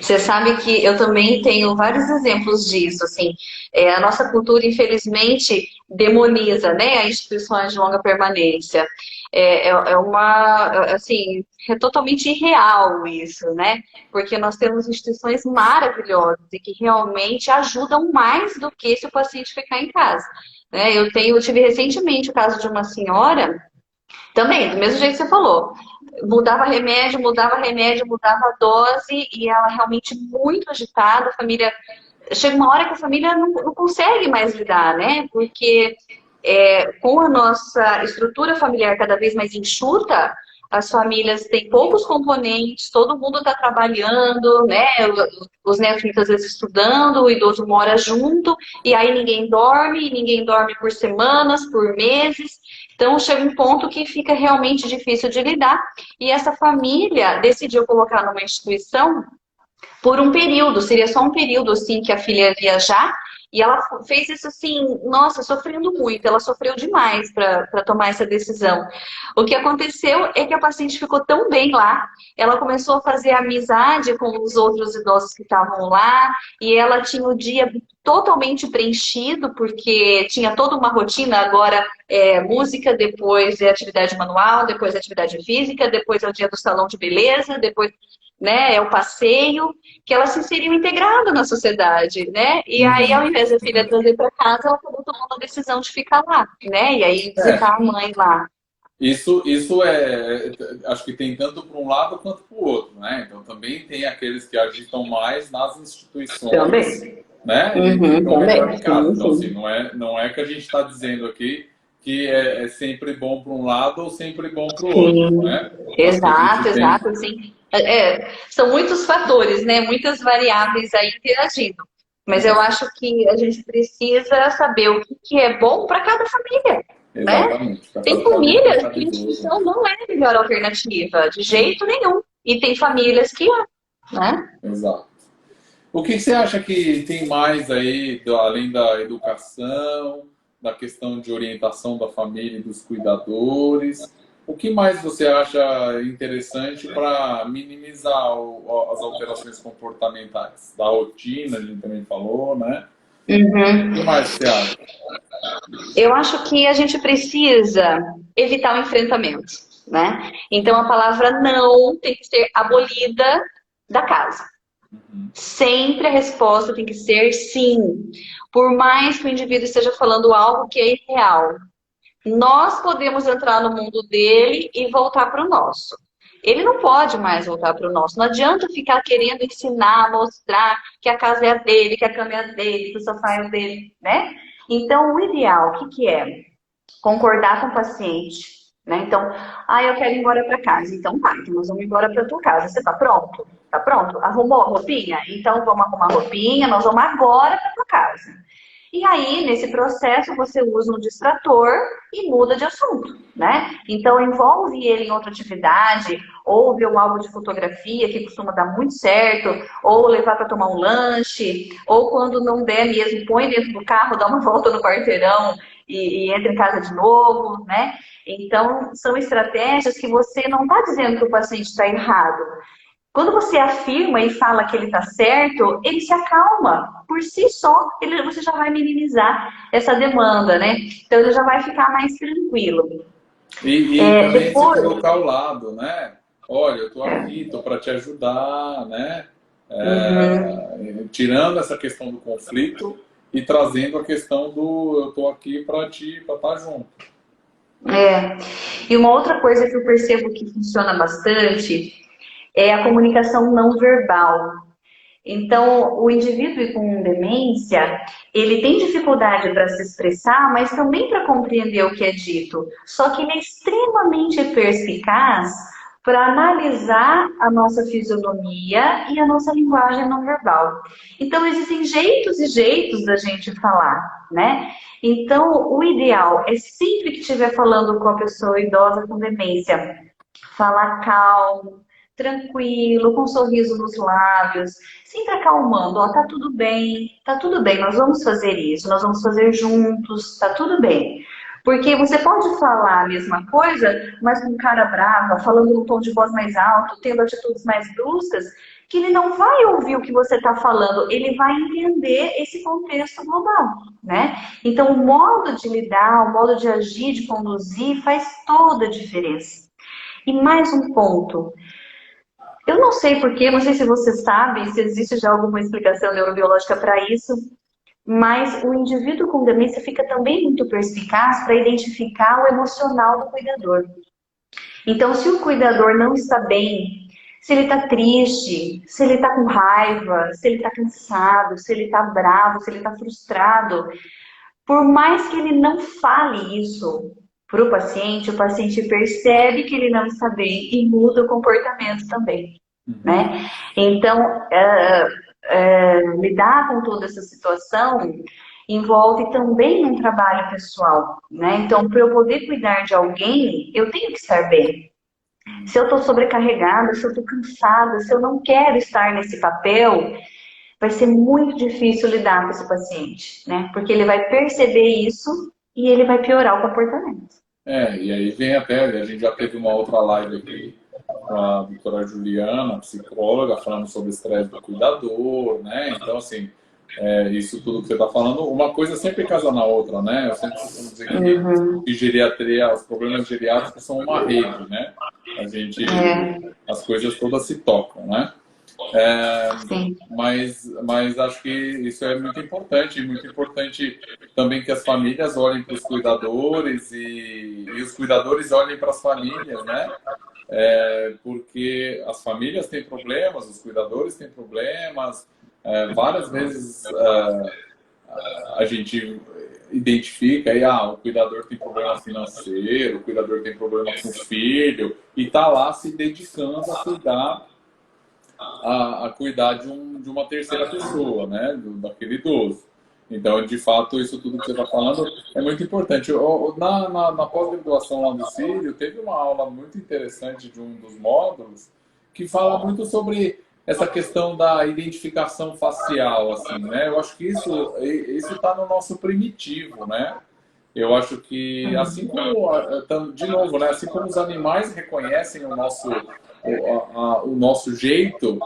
Você sabe que eu também tenho vários exemplos disso, assim, a nossa cultura, infelizmente, demoniza, né, as instituições de longa permanência. Assim, é totalmente irreal isso, né, porque nós temos instituições maravilhosas e que realmente ajudam mais do que se o paciente ficar em casa, né. Eu tive recentemente o caso de uma senhora, também, do mesmo jeito que você falou, mudava remédio, mudava a dose, e ela realmente muito agitada, a família... Chega uma hora que a família não consegue mais lidar, né? Porque com a nossa estrutura familiar cada vez mais enxuta, as famílias têm poucos componentes, todo mundo está trabalhando, né? Os netos muitas vezes estudando, o idoso mora junto, e aí ninguém dorme por semanas, por meses. Então chega um ponto que fica realmente difícil de lidar. E essa família decidiu colocar numa instituição por um período, seria só um período assim que a filha ia viajar, e ela fez isso assim, nossa, sofrendo muito, ela sofreu demais para tomar essa decisão. O que aconteceu é que a paciente ficou tão bem lá, ela começou a fazer amizade com os outros idosos que estavam lá, e ela tinha o dia totalmente preenchido, porque tinha toda uma rotina, agora música, depois é atividade manual, depois é atividade física, depois é o dia do salão de beleza, depois, né, é o passeio, que ela se inseriu integrada na sociedade, né? E aí, ao Uhum. invés da filha trazer para casa, ela acabou tomando a decisão de ficar lá, né? E aí visitar a mãe lá. Isso acho que tem tanto para um lado quanto para o outro, né? Então também tem aqueles que agitam mais nas instituições, Também. né? E Uhum, ficam melhor também. em casa. Sim, Então, assim, sim. não é que a gente está dizendo aqui que é sempre bom para um lado ou sempre bom para o outro, Sim. né? Acho que a gente Exato, tem. exato, sim. São muitos fatores, né? Muitas variáveis aí interagindo. Mas eu acho que a gente precisa saber o que é bom para cada família, né? Exatamente, para Tem cada família, para famílias cada que a idoso. instituição não é a melhor alternativa, de jeito nenhum. E tem famílias que é, né? Exato. O que você acha que tem mais aí, além da educação, da questão de orientação da família e dos cuidadores? O que mais você acha interessante para minimizar as alterações comportamentais? Da rotina, a gente também falou, né? O que Uhum. mais você acha? Eu acho que a gente precisa evitar o enfrentamento, né? Então a palavra não tem que ser abolida da casa. Uhum. Sempre a resposta tem que ser sim. Por mais que o indivíduo esteja falando algo que é irreal, nós podemos entrar no mundo dele e voltar para o nosso. Ele não pode mais voltar para o nosso. Não adianta ficar querendo ensinar, mostrar que a casa é a dele, que a cama é a dele, que o sofá é o dele, né? Então, o ideal, o que, que é? Concordar com o paciente, né? Então, eu quero ir embora para casa. Então, tá, então nós vamos embora para tua casa. Você tá pronto? Tá pronto? Arrumou a roupinha? Então, vamos arrumar a roupinha, nós vamos agora para tua casa. E aí, nesse processo, você usa um distrator e muda de assunto, né? Então, envolve ele em outra atividade, ou ver um álbum de fotografia, que costuma dar muito certo, ou levar para tomar um lanche, ou quando não der mesmo, põe dentro do carro, dá uma volta no quarteirão e entra em casa de novo, né? Então, são estratégias que você não está dizendo que o paciente está errado. Quando você afirma e fala que ele está certo, ele se acalma. Por si só, você já vai minimizar essa demanda, né? Então, ele já vai ficar mais tranquilo. E também se Depois, colocar ao lado, né? Olha, eu estou aqui, estou para te ajudar, né? uhum, Tirando essa questão do conflito e trazendo a questão do eu estou aqui para estar junto. é. E uma outra coisa que eu percebo que funciona bastante é a comunicação não verbal. Então, o indivíduo com demência, ele tem dificuldade para se expressar, mas também para compreender o que é dito. Só que ele é extremamente perspicaz para analisar a nossa fisionomia e a nossa linguagem não verbal. Então, existem jeitos e jeitos da gente falar, né? Então, o ideal é sempre que estiver falando com a pessoa idosa com demência, falar calmo, tranquilo, com um sorriso nos lábios, sempre acalmando, ó, tá tudo bem, nós vamos fazer isso, nós vamos fazer juntos, tá tudo bem. Porque você pode falar a mesma coisa, mas com cara brava, falando num tom de voz mais alto, tendo atitudes mais bruscas, que ele não vai ouvir o que você está falando, ele vai entender esse contexto global, né? Então, o modo de lidar, o modo de agir, de conduzir, faz toda a diferença. E mais um ponto. Eu não sei porquê, não sei se você sabe, se existe já alguma explicação neurobiológica para isso, mas o indivíduo com demência fica também muito perspicaz para identificar o emocional do cuidador. Então, se o cuidador não está bem, se ele está triste, se ele está com raiva, se ele está cansado, se ele está bravo, se ele está frustrado, por mais que ele não fale isso, para o paciente percebe que ele não está bem e muda o comportamento também, né? Então, lidar com toda essa situação envolve também um trabalho pessoal, né? Então, para eu poder cuidar de alguém, eu tenho que estar bem. Se eu estou sobrecarregada, se eu estou cansada, se eu não quero estar nesse papel, vai ser muito difícil lidar com esse paciente, né? Porque ele vai perceber isso e ele vai piorar o comportamento. E aí vem até, a gente já teve uma outra live aqui com a doutora Juliana, psicóloga, falando sobre o estresse do cuidador, né? Então, assim, isso tudo que você está falando, uma coisa sempre casa na outra, né? Eu sempre costumo dizer que geriatria, os problemas geriátricos são uma rede, né? As coisas todas se tocam, né? Mas acho que isso é muito importante também que as famílias olhem para os cuidadores e os cuidadores olhem para as famílias, né? Porque as famílias têm problemas, os cuidadores têm problemas, várias vezes a gente identifica aí, o cuidador tem problema financeiro, o cuidador tem problema com o filho, e está lá se dedicando a cuidar de uma terceira pessoa, né, daquele idoso. Então, de fato, isso tudo que você está falando é muito importante. Na pós-graduação lá do Círio, teve uma aula muito interessante de um dos módulos que fala muito sobre essa questão da identificação facial, assim, né? Eu acho que isso está no nosso primitivo, né? Eu acho que, assim como, de novo, né? Assim como os animais reconhecem o nosso jeito,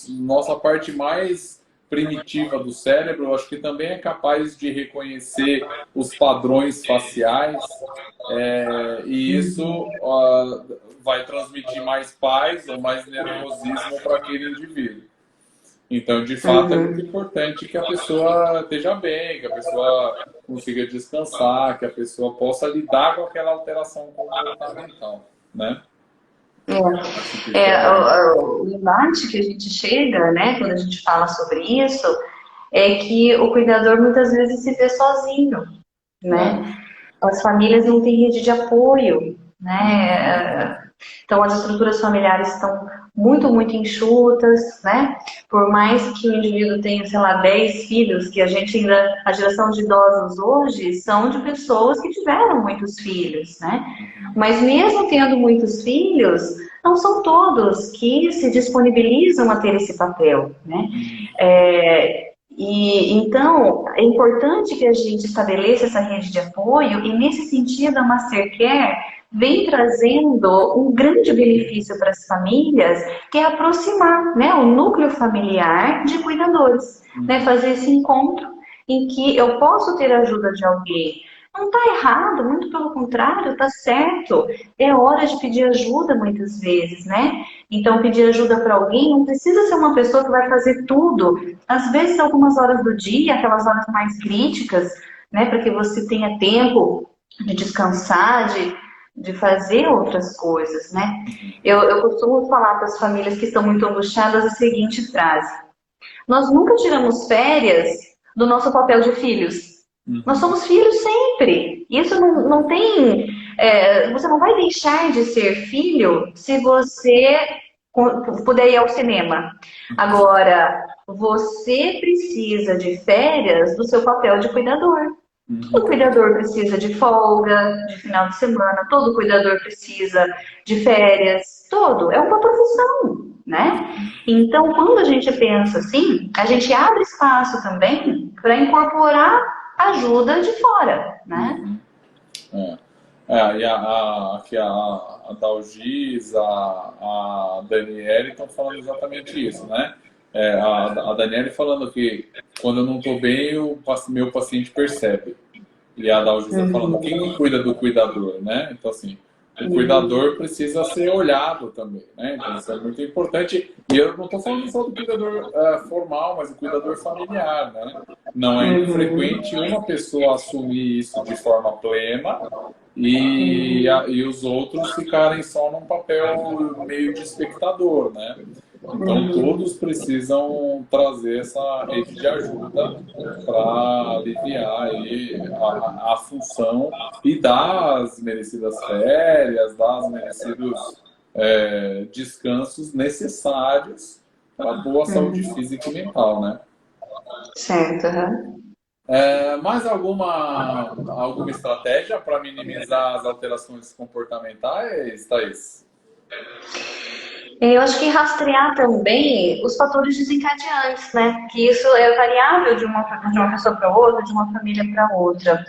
nossa parte mais primitiva do cérebro, eu acho que também é capaz de reconhecer os padrões faciais, e isso vai transmitir mais paz ou mais nervosismo para aquele indivíduo. Então, de fato, é muito importante que a pessoa esteja bem, que a pessoa consiga descansar, que a pessoa possa lidar com aquela alteração comportamental, né? O embate que a gente chega, né, quando a gente fala sobre isso, é que o cuidador muitas vezes se vê sozinho, né? As famílias não têm rede de apoio, né? Então as estruturas familiares estão muito, muito enxutas, né? Por mais que o indivíduo tenha, sei lá, 10 filhos, que a geração de idosos hoje são de pessoas que tiveram muitos filhos, né? Mas mesmo tendo muitos filhos, não são todos que se disponibilizam a ter esse papel, né? Então, é importante que a gente estabeleça essa rede de apoio e, nesse sentido, a Mastercare vem trazendo um grande benefício para as famílias, que é aproximar, né, o núcleo familiar de cuidadores, né, fazer esse encontro em que eu posso ter a ajuda de alguém. Não está errado, muito pelo contrário, está certo. É hora de pedir ajuda muitas vezes, né? Então, pedir ajuda para alguém não precisa ser uma pessoa que vai fazer tudo. Às vezes, algumas horas do dia, aquelas horas mais críticas, né? Para que você tenha tempo de descansar, de fazer outras coisas, né? Eu costumo falar para as famílias que estão muito angustiadas a seguinte frase: nós nunca tiramos férias do nosso papel de filhos. Nós somos filhos sempre. Isso não tem... você não vai deixar de ser filho se você puder ir ao cinema. Agora, você precisa de férias do seu papel de cuidador. Todo cuidador precisa de folga, de final de semana. Todo cuidador precisa de férias. Todo. É uma profissão, né? Então, quando a gente pensa assim, a gente abre espaço também para incorporar ajuda de fora, né? E aqui a Dalgis, a Daniele estão falando exatamente isso, né? A Daniele falando que quando eu não estou bem, meu paciente percebe. E a Dalgis falando, quem cuida do cuidador, né? Então, assim, o cuidador precisa ser olhado também, né? Então, isso é muito importante. E eu não estou falando só do cuidador formal, mas do cuidador familiar, né? Não é infrequente uma pessoa assumir isso de forma plena e os outros ficarem só num papel meio de espectador, né? Então, todos precisam trazer essa rede de ajuda para aliviar aí a função e dar as merecidas férias, dar os merecidos descansos necessários para a boa saúde física e mental, né? Certo, aham. Mais alguma estratégia para minimizar as alterações comportamentais, Thaís? Eu acho que rastrear também os fatores desencadeantes, né? Que isso é variável de uma pessoa para outra, de uma família para outra.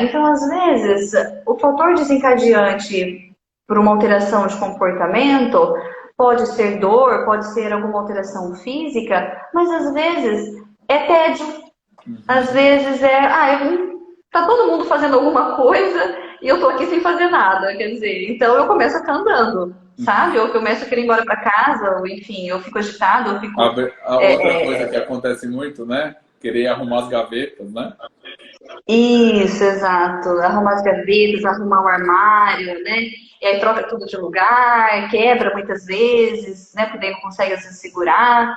Então, às vezes, o fator desencadeante por uma alteração de comportamento pode ser dor, pode ser alguma alteração física, mas às vezes é tédio, às vezes tá todo mundo fazendo alguma coisa e eu tô aqui sem fazer nada, quer dizer, então eu começo a ficar andando, sabe? Ou eu começo a querer ir embora para casa, ou enfim, eu fico agitado, eu fico. A outra coisa que acontece muito, né? Querer arrumar as gavetas, né? Isso, exato. Arrumar as gavetas, arrumar o armário, né? E aí troca tudo de lugar, quebra muitas vezes, né? Porque daí não consegue se segurar.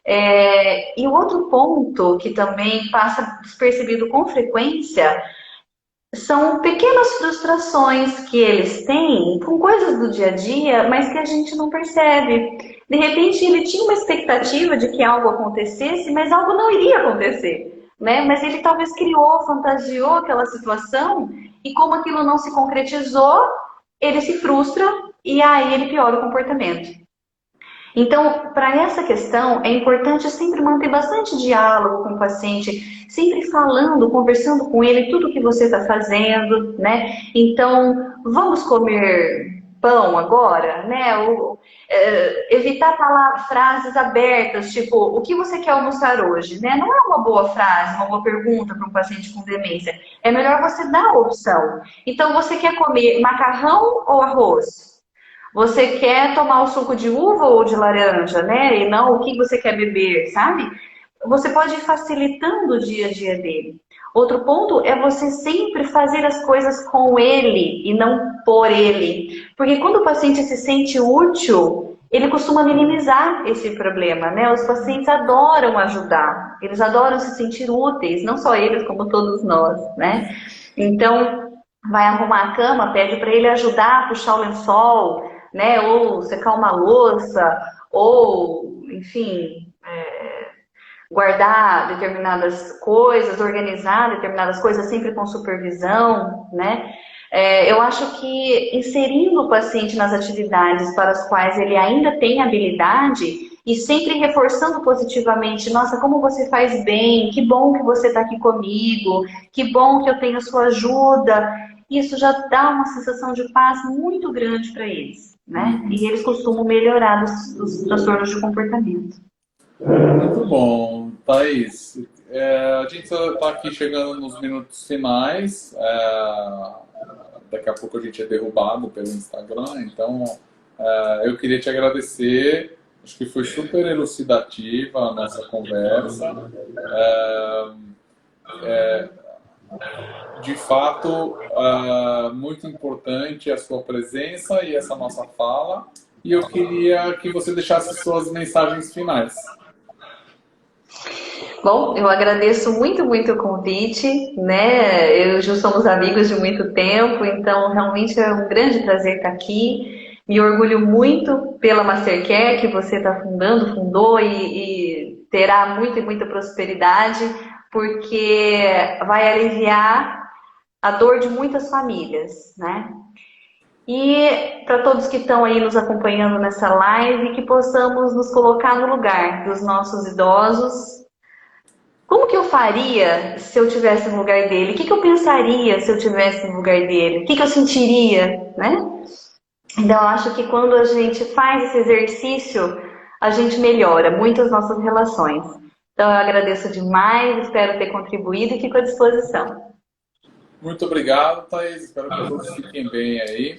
E o outro ponto que também passa despercebido com frequência são pequenas frustrações que eles têm com coisas do dia a dia, mas que a gente não percebe. De repente, ele tinha uma expectativa de que algo acontecesse, mas algo não iria acontecer, né? Mas ele talvez criou, fantasiou aquela situação e como aquilo não se concretizou, ele se frustra e aí ele piora o comportamento. Então, para essa questão, é importante sempre manter bastante diálogo com o paciente, sempre falando, conversando com ele tudo o que você está fazendo, né? Então, vamos comer pão agora, né? Evitar falar frases abertas, tipo, o que você quer almoçar hoje, né? Não é uma boa frase, uma boa pergunta para um paciente com demência. É melhor você dar a opção. Então, você quer comer macarrão ou arroz? Você quer tomar o suco de uva ou de laranja, né? E não o que você quer beber, sabe? Você pode ir facilitando o dia a dia dele. Outro ponto é você sempre fazer as coisas com ele e não por ele. Porque quando o paciente se sente útil, ele costuma minimizar esse problema, né? Os pacientes adoram ajudar, eles adoram se sentir úteis, não só eles, como todos nós, né? Então, vai arrumar a cama, pede para ele ajudar a puxar o lençol, né? Ou secar uma louça, ou, enfim, guardar determinadas coisas, organizar determinadas coisas sempre com supervisão, né? Eu acho que inserindo o paciente nas atividades para as quais ele ainda tem habilidade e sempre reforçando positivamente, nossa, como você faz bem, que bom que você está aqui comigo, que bom que eu tenho a sua ajuda, isso já dá uma sensação de paz muito grande para eles, né? E eles costumam melhorar os transtornos de comportamento. Muito bom, Thaís. A gente está aqui chegando nos minutos finais. Daqui a pouco a gente é derrubado pelo Instagram, então eu queria te agradecer. Acho que foi super elucidativa a nossa conversa. De fato, muito importante a sua presença e essa nossa fala. E eu queria que você deixasse suas mensagens finais. Bom, eu agradeço muito, muito o convite, né? Eu e o Ju somos amigos de muito tempo, então realmente é um grande prazer estar aqui. Me orgulho muito pela Mastercare que você está fundou e terá muita e muita prosperidade, porque vai aliviar a dor de muitas famílias, né? E para todos que estão aí nos acompanhando nessa live, que possamos nos colocar no lugar dos nossos idosos. Como que eu faria se eu tivesse no lugar dele? O que eu pensaria se eu tivesse no lugar dele? O que eu sentiria, né? Então, eu acho que quando a gente faz esse exercício, a gente melhora muito as nossas relações. Então, eu agradeço demais, espero ter contribuído e fico à disposição. Muito obrigado, Thaís. Espero que todos fiquem bem aí.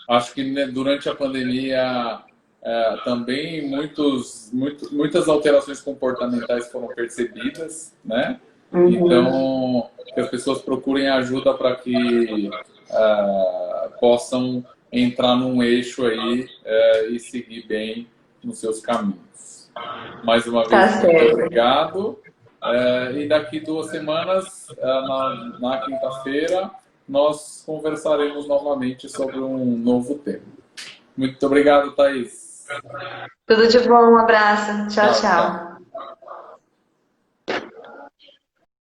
Acho que, né, durante a pandemia também muitas alterações comportamentais foram percebidas, né? Então, que as pessoas procurem ajuda para que possam entrar num eixo aí e seguir bem nos seus caminhos. Mais uma Tá vez, muito certo. obrigado. E daqui 2 semanas, na quinta-feira, nós conversaremos novamente sobre um novo tema. Muito obrigado, Thaís. Tudo de bom, um abraço. Tchau, Tchau, tchau. tchau.